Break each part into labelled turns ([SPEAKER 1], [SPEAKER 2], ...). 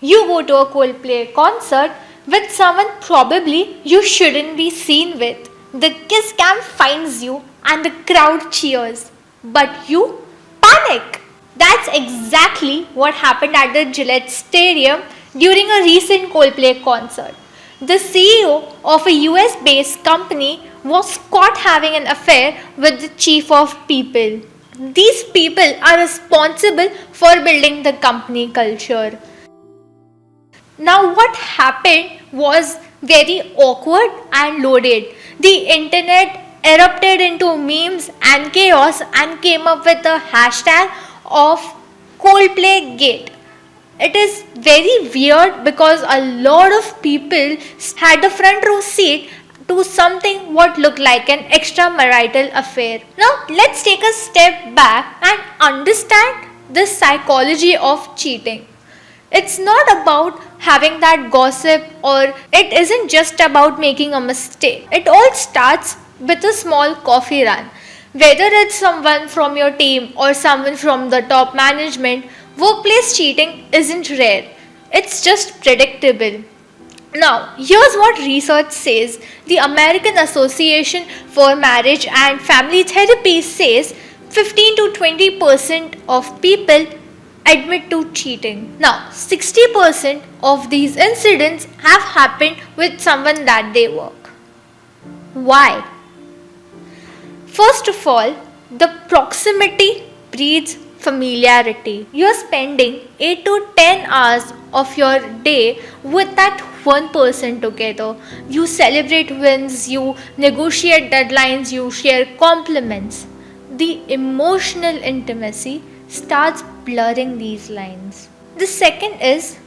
[SPEAKER 1] You go to a Coldplay concert with someone probably you shouldn't be seen with. The kiss cam finds you and the crowd cheers. But you panic. That's exactly what happened at the Gillette Stadium during a recent Coldplay concert. The CEO of a US based company was caught having an affair with the chief of people. These people are responsible for building the company culture. Now, what happened was very awkward and loaded. The internet erupted into memes and chaos and came up with a hashtag of Coldplay Gate. It is very weird because a lot of people had the front row seat to something what looked like an extramarital affair. Now, let's take a step back and understand the psychology of cheating. It's not about having that gossip, or it isn't just about making a mistake. It all starts with a small coffee run. Whether it's someone from your team or someone from the top management, workplace cheating isn't rare. It's just predictable. Now, here's what research says. The American Association for Marriage and Family Therapy says 15 to 20% of people admit to cheating. Now, 60% of these incidents have happened with someone that they work. Why? First of all, the proximity breeds familiarity. You're spending 8 to 10 hours of your day with that one person together. You celebrate wins, you negotiate deadlines, you share compliments. The emotional intimacy starts blurring these lines. The second is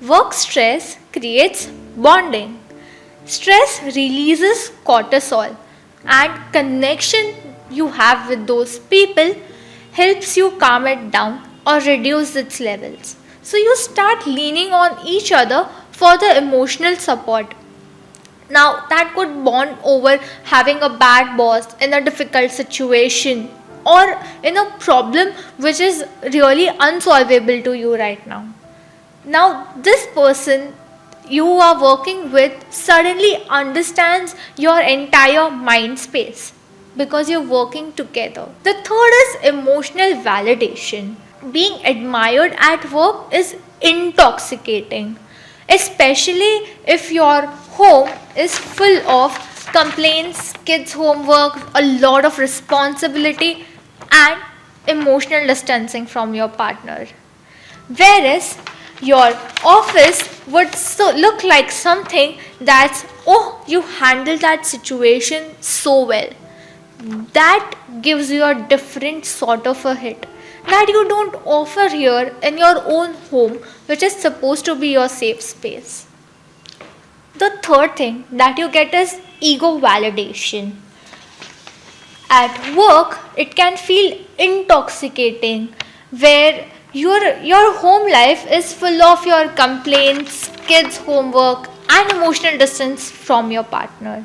[SPEAKER 1] work stress creates bonding. Stress releases cortisol, and connection you have with those people helps you calm it down or reduce its levels. So you start leaning on each other for the emotional support. Now, that could bond over having a bad boss in a difficult situation or in a problem which is really unsolvable to you right now. Now, this person you are working with suddenly understands your entire mind space because you're working together. The third is emotional validation. Being admired at work is intoxicating, especially if your home is full of complaints, kids' homework, a lot of responsibility, and emotional distancing from your partner. Whereas your office would look like something that's, oh, you handled that situation so well. That gives you a different sort of a hit that you don't offer here in your own home, which is supposed to be your safe space. The third thing that you get is ego validation. At work, it can feel intoxicating where your home life is full of your complaints, kids' homework, and emotional distance from your partner.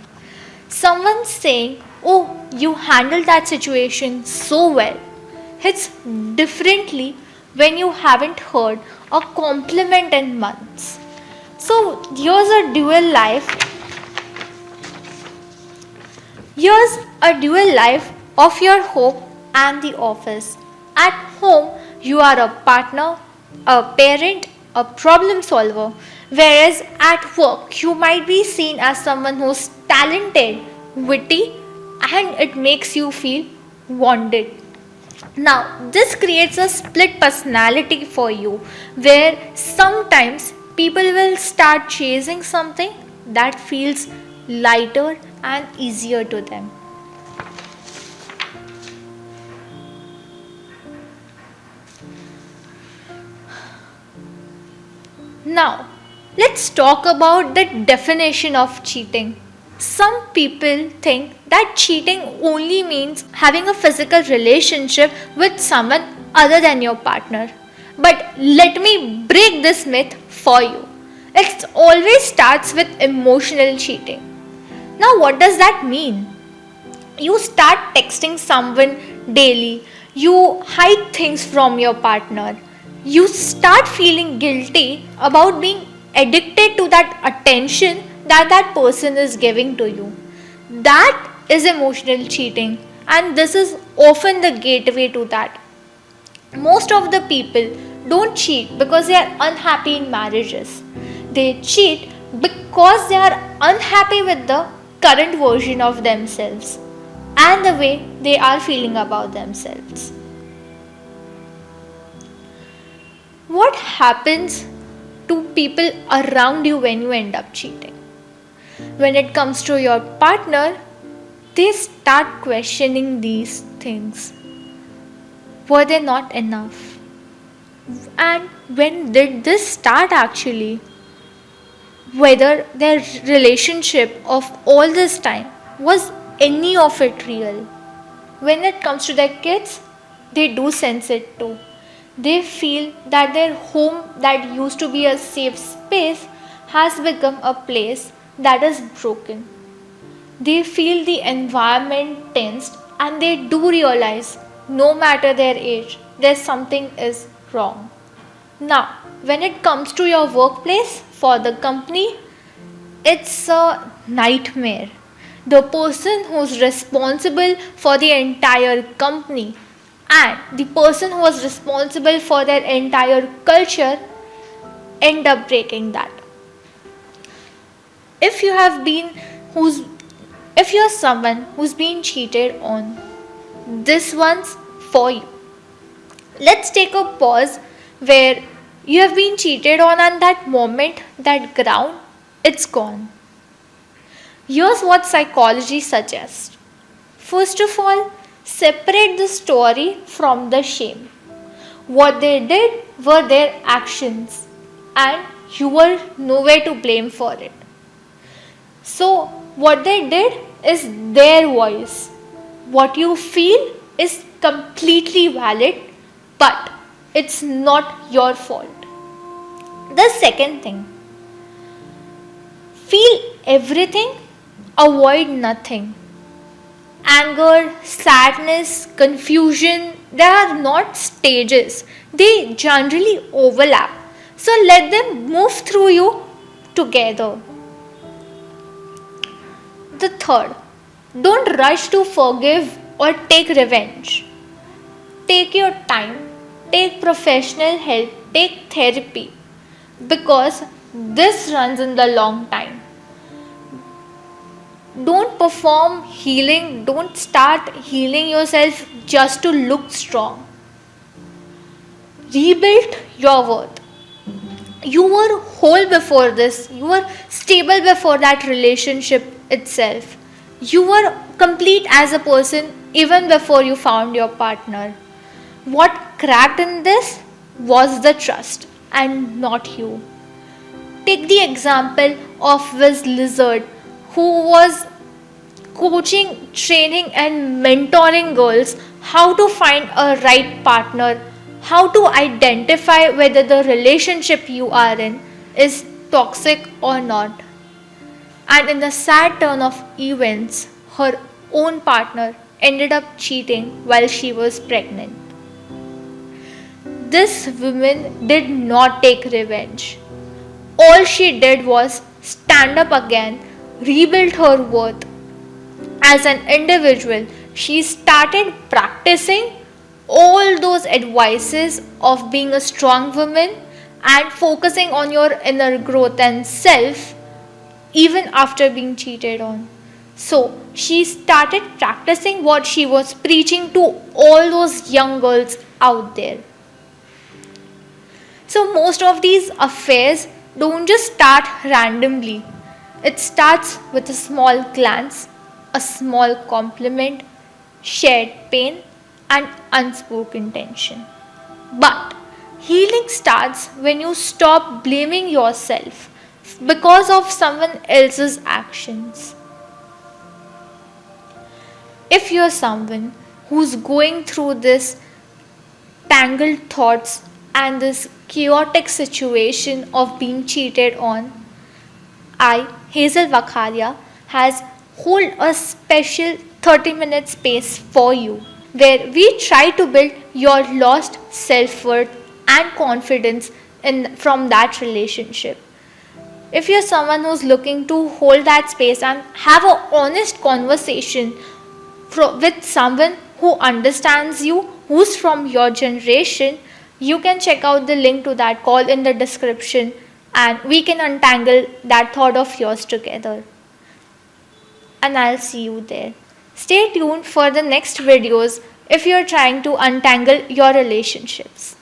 [SPEAKER 1] Someone saying, oh, you handled that situation so well, hits differently when you haven't heard a compliment in months. So here's a dual life. Here's a dual life of your home and the office. At home, you are a partner, a parent, a problem solver. Whereas at work, you might be seen as someone who's talented, witty, and it makes you feel wanted. Now, this creates a split personality for you where sometimes people will start chasing something that feels lighter and easier to them. Now, let's talk about the definition of cheating. Some people think that cheating only means having a physical relationship with someone other than your partner. But let me break this myth for you. It always starts with emotional cheating. Now, what does that mean? You start texting someone daily, you hide things from your partner, You start feeling guilty about being addicted to that attention that person is giving to you. That is emotional cheating, and this is often the gateway to that. Most of the people don't cheat because they are unhappy in marriages. They cheat because they are unhappy with the current version of themselves and the way they are feeling about themselves. What happens to people around you when you end up cheating? When it comes to your partner, they start questioning these things. Were they not enough? And when did this start actually? Whether their relationship of all this time was any of it real? When it comes to their kids, they do sense it too. They feel that their home that used to be a safe space has become a place that is broken. They feel the environment tensed and they do realize no matter their age, there's something is wrong. Now, when it comes to your workplace for the company, it's a nightmare. The person who's responsible for the entire company and the person who was responsible for their entire culture end up breaking that. If you have been who's if you're someone who's been cheated on, this one's for you. Let's take a pause where you have been cheated on and that moment, that ground, it's gone. Here's what psychology suggests. First of all, separate the story from the shame. What they did were their actions and you were nowhere to blame for it. So, what they did is their voice. What you feel is completely valid, but it's not your fault. The second thing, feel everything, avoid nothing. Anger, sadness, confusion, they are not stages. They generally overlap. So let them move through you together. The third, don't rush to forgive or take revenge. Take your time, take professional help, take therapy, because this runs in the long time. Don't perform healing, don't start healing yourself just to look strong. Rebuild your worth. You were whole before this, you were stable before that relationship itself. You were complete as a person even before you found your partner. What cracked in this was the trust and not you. Take the example of this lizard who was coaching, training, and mentoring girls how to find a right partner, how to identify whether the relationship you are in is toxic or not. And in the sad turn of events, her own partner ended up cheating while she was pregnant. This woman did not take revenge. All she did was stand up again, rebuild her worth. As an individual, she started practicing all those advices of being a strong woman and focusing on your inner growth and self even after being cheated on. So she started practicing what she was preaching to all those young girls out there. So most of these affairs don't just start randomly. It starts with a small glance, a small compliment, shared pain, and unspoken tension. But healing starts when you stop blaming yourself because of someone else's actions. If you're someone who's going through this tangled thoughts and this chaotic situation of being cheated on, I, Hazel Vakharia, has hold a special 30-minute space for you where we try to build your lost self-worth and confidence from that relationship. If you're someone who's looking to hold that space and have an honest conversation with someone who understands you, who's from your generation, you can check out the link to that call in the description and we can untangle that thought of yours together. And I'll see you there. Stay tuned for the next videos if you're trying to untangle your relationships.